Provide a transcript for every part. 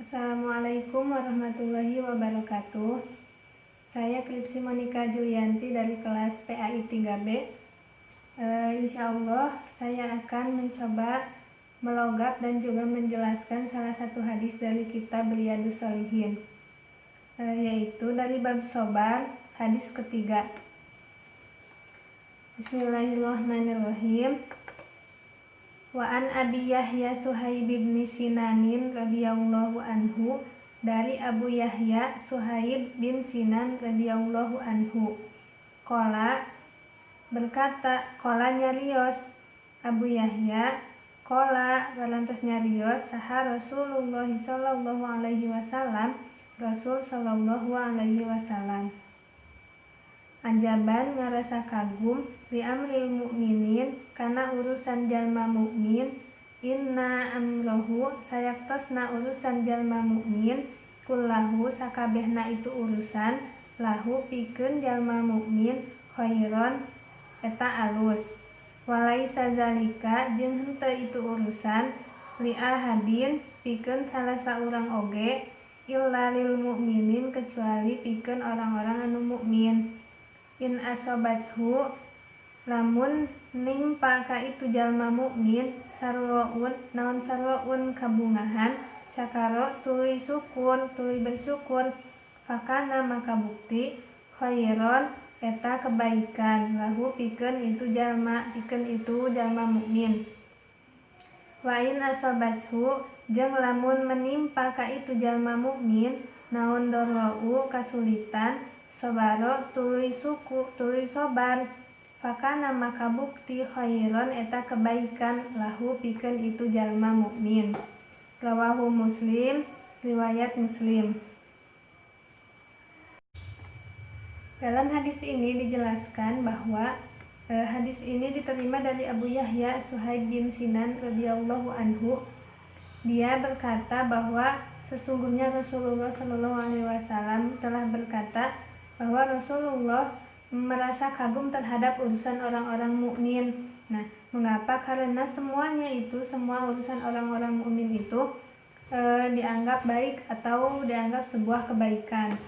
Assalamualaikum warahmatullahi wabarakatuh. Saya Klipsi Monika Julianti dari kelas PAI 3B. Insya Allah saya akan mencoba melogat dan juga menjelaskan salah satu hadis dari kitab Riyadhus Shalihin, yaitu dari bab sobar, hadis ketiga. Bismillahirrahmanirrahim. Wa an Abi Yahya Suhaib bin Sinanin radhiyallahu anhu, dari Abu Yahya Suhaib bin Sinan radhiyallahu anhu, qala, berkata, qala nyarios Abu Yahya, qala lantas nyarios saha Rasulullah sallallahu alaihi wasallam, Rasul sallallahu alaihi wasallam, anjaban ngarasa kagum li amril mukminin, kana urusan jalma mukmin, inna amrohu sayaktosna urusan jalma mukmin, kullahu sakabehna itu urusan, lahu pikeun jalma mukmin, khairon eta alus, walaisa zalika jeung henteu itu urusan, li ahadin pikeun salah saurang oge, illa lil mukminin kecuali pikeun orang-orang anu mukmin. In asobathu lamun nimpa ka itu jalma mukmin, sarroun naon sarroun kabungahan, sakaro tuluy syukur tuluy bersyukur, fakana maka bukti, khairon eta kebaikan, lahu pikeun itu jalma mukmin. Wa in asobathu jeung lamun menimpa ka itu jalma mukmin, naon dorou kasulitan, sobaro tuluy sobar, fakana maka bukti, khairon eta kebaikan, lahu pikeun itu jalma mukmin. Rawahu Muslim, riwayat Muslim. Dalam hadis ini dijelaskan bahwa hadis ini diterima dari Abu Yahya Suhaib bin Sinan radhiyallahu anhu. Dia berkata bahwa sesungguhnya Rasulullah Shallallahu alaihi wasallam telah berkata bahwa Rasulullah merasa kagum terhadap urusan orang-orang mukmin. Nah, mengapa? Karena semua urusan orang-orang mukmin itu dianggap baik atau dianggap sebuah kebaikan.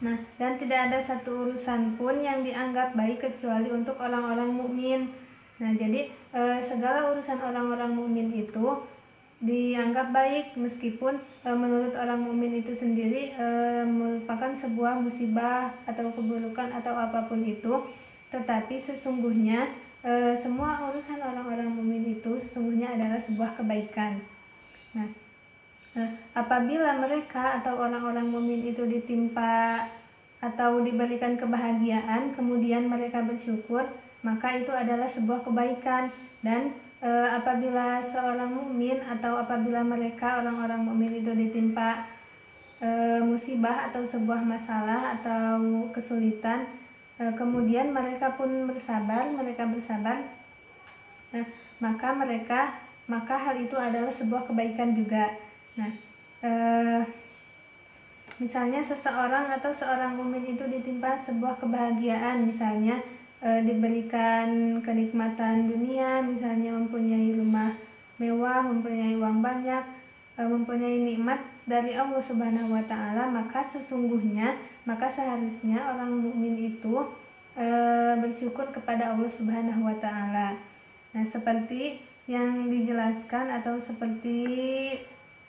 Nah, dan tidak ada satu urusan pun yang dianggap baik kecuali untuk orang-orang mukmin. Nah, jadi segala urusan orang-orang mukmin itu dianggap baik meskipun menurut orang mukmin itu sendiri merupakan sebuah musibah atau keburukan atau apapun itu, tetapi sesungguhnya semua urusan orang-orang mukmin itu sesungguhnya adalah sebuah kebaikan. Nah, apabila mereka atau orang-orang mukmin itu ditimpa atau diberikan kebahagiaan, kemudian mereka bersyukur, maka itu adalah sebuah kebaikan. Dan apabila seorang mukmin atau apabila mereka orang-orang mukmin itu ditimpa musibah atau sebuah masalah atau kesulitan, kemudian mereka pun bersabar, maka hal itu adalah sebuah kebaikan juga. Nah, misalnya seseorang atau seorang mukmin itu ditimpa sebuah kebahagiaan, misalnya diberikan kenikmatan dunia, misalnya mempunyai rumah mewah, mempunyai uang banyak, mempunyai nikmat dari Allah Subhanahu wa taala, maka seharusnya orang mukmin itu bersyukur kepada Allah Subhanahu wa taala. Nah, seperti yang dijelaskan atau seperti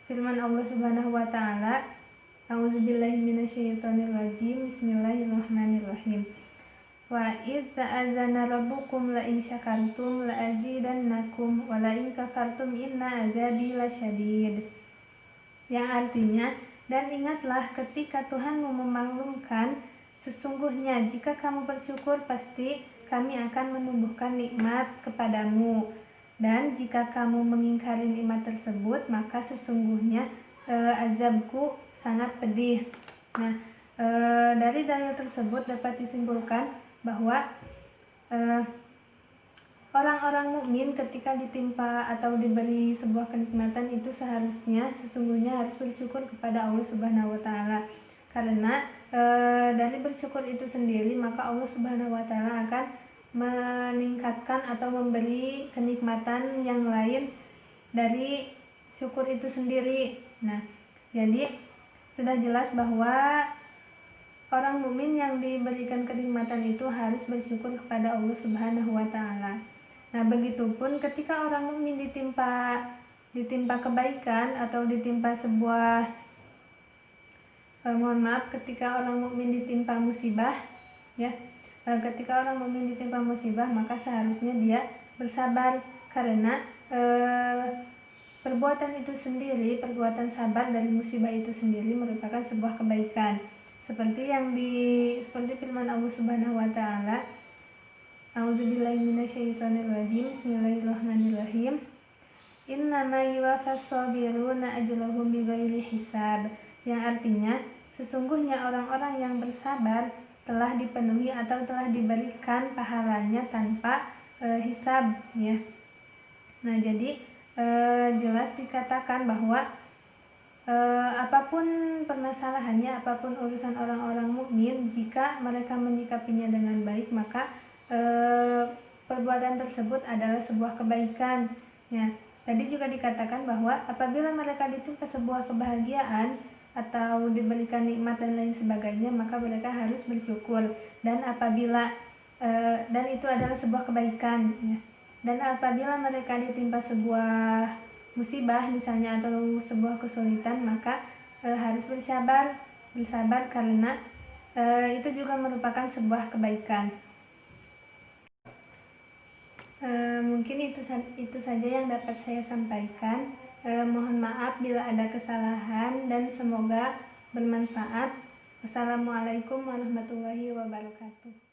firman Allah Subhanahu wa taala, A'udzubillahi minasyaitonirrajim, bismillahirrahmanirrahim. Wa idz ta'adzana rabbukum la in syakartum la azidannakum wa la in kafartum inna azabi lasyadid. Yang artinya, dan ingatlah ketika Tuhanmu memaklumkan, sesungguhnya jika kamu bersyukur pasti kami akan menumbuhkan nikmat kepadamu, dan jika kamu mengingkari nikmat tersebut maka sesungguhnya azabku sangat pedih. Nah, dari dalil tersebut dapat disimpulkan bahwa orang-orang mukmin ketika ditimpa atau diberi sebuah kenikmatan itu sesungguhnya harus bersyukur kepada Allah Subhanahu wa taala. Karena dari bersyukur itu sendiri maka Allah Subhanahu wa taala akan meningkatkan atau memberi kenikmatan yang lain dari syukur itu sendiri. Nah, Jadi sudah jelas bahwa orang mukmin yang diberikan kenikmatan itu harus bersyukur kepada Allah Subhanahu wa taala. Nah, begitupun ketika orang mukmin ditimpa kebaikan atau ditimpa sebuah ketika orang mukmin ditimpa musibah, ya. Ketika orang mukmin ditimpa musibah, maka seharusnya dia bersabar karena perbuatan sabar dari musibah itu sendiri merupakan sebuah kebaikan. Seperti firman Allah Subhanahu wa taala, A'udzubillahi minasyaitonirrajim. Bismillahirrahmanirrahim. Innama yuwaffas shabiruna ajrahum bighairi hisab. Yang artinya, sesungguhnya orang-orang yang bersabar telah dipenuhi atau telah diberikan pahalanya tanpa hisab, ya. Nah, jadi jelas dikatakan bahwa apapun permasalahannya, apapun urusan orang-orang mukmin, jika mereka menyikapinya dengan baik, maka perbuatan tersebut adalah sebuah kebaikan. Ya, tadi juga dikatakan bahwa apabila mereka ditimpa sebuah kebahagiaan atau diberikan nikmat dan lain sebagainya, maka mereka harus bersyukur. Dan dan itu adalah sebuah kebaikan. Ya. Dan apabila mereka ditimpa sebuah musibah misalnya atau sebuah kesulitan, maka harus bersabar karena itu juga merupakan sebuah kebaikan. Mungkin itu saja yang dapat saya sampaikan. Mohon maaf bila ada kesalahan dan semoga bermanfaat. Wassalamualaikum warahmatullahi wabarakatuh.